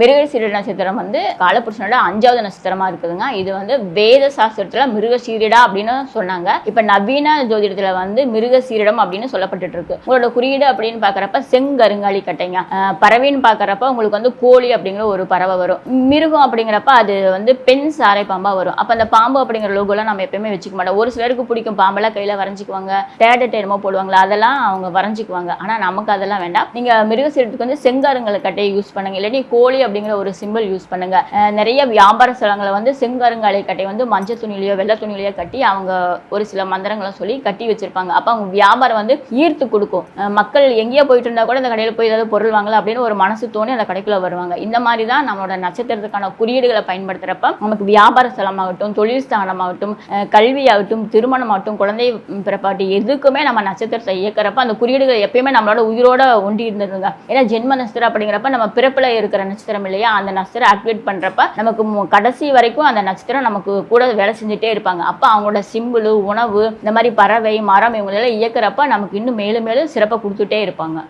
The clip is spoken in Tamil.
மிருகசீரிட நட்சத்திரம் வந்து காலபுருஷனோட 5வது நட்சத்திரமா இருக்குதுங்க. இது வந்து வேத சாஸ்திரத்துல மிருகசீரிடா அப்படின்னு சொன்னாங்க. இப்ப நவீன ஜோதிடத்துல வந்து மிருகசீரிடம் அப்படின்னு சொல்லப்பட்டு இருக்கு. உங்களோட குறியீடு அப்படின்னு பாக்குறப்ப செங்கருங்காலி கட்டைங்க. பறவைன்னு பாக்குறப்ப உங்களுக்கு வந்து கோழி அப்படிங்கிற ஒரு பறவை வரும். மிருகம் அப்படிங்கிறப்ப அது வந்து பெண் சாரை பாம்பா வரும். அப்ப அந்த பாம்பு அப்படிங்கிற லோகோலாம் நம்ம எப்பயுமே வச்சுக்க மாட்டோம். ஒரு சிலருக்கு பிடிக்கும், பாம்பெல்லாம் கையில வரைஞ்சிக்குவாங்க, டேட் என்னமோ போடுவாங்களா, அதெல்லாம் அவங்க வரைஞ்சிக்குவாங்க. ஆனா நமக்கு அதெல்லாம் வேண்டாம். நீங்க மிருகசீரத்துக்கு வந்து செங்கருங்கல் கட்டையை யூஸ் பண்ணுங்க, இல்லாட்டி கோழி அப்படிங்கிற ஒரு சிம்பிள் யூஸ் பண்ணுங்க. நிறைய வியாபார ஸ்தலங்களை வந்து செங்கருங்காலை கட்டை வந்து மஞ்சள் துணிலையோ வெள்ளை துணிலையோ கட்டி அவங்க ஒரு சில மந்திரங்களை சொல்லி கட்டி வச்சிருப்பாங்க. அப்ப அவங்க வியாபாரம் வந்து ஈர்த்து கொடுக்கும். மக்கள் எங்கேயோ போயிட்டு இருந்தா கூட அந்த கடையில் போய் ஏதாவது பொருள் வாங்கலாம் அப்படின்னு ஒரு மனசு தோணி அந்த கடைக்குள்ள வருவாங்க. இந்த மாதிரி தான் நம்மளோட நட்சத்திரத்துக்கான குறியீடுகளை பயன்படுத்துறப்ப நமக்கு வியாபார ஸ்தலமாகட்டும், தொழில் ஸ்தானமாகட்டும், கல்வியாகட்டும், திருமணமாகட்டும், குழந்தை பிறப்பாட்டி எதுக்குமே நம்ம நட்சத்திரத்தை இயக்கிறப்ப அந்த குறியீடுகள் எப்பயுமே நம்மளோட உயிரோட ஒண்டி இருந்ததுங்க. ஏன்னா ஜென்ம நட்சத்திரம் அப்படிங்கிறப்ப நம்ம பிறப்புல இருக்கிற நட்சத்திரம் இல்லையா, அந்த நட்சத்திரம் ஆக்டிவேட் பண்றப்ப நமக்கு கடைசி வரைக்கும் அந்த நட்சத்திரம் நமக்கு கூட வேலை செஞ்சுட்டே இருப்பாங்க. அப்ப அவங்களோட சிம்பிள், உணவு, இந்த மாதிரி பறவை, மரம் இவங்களெல்லாம் இயக்கிறப்ப நமக்கு இன்னும் மேலும் மேலும் சிறப்பை கொடுத்துட்டே இருப்பாங்க.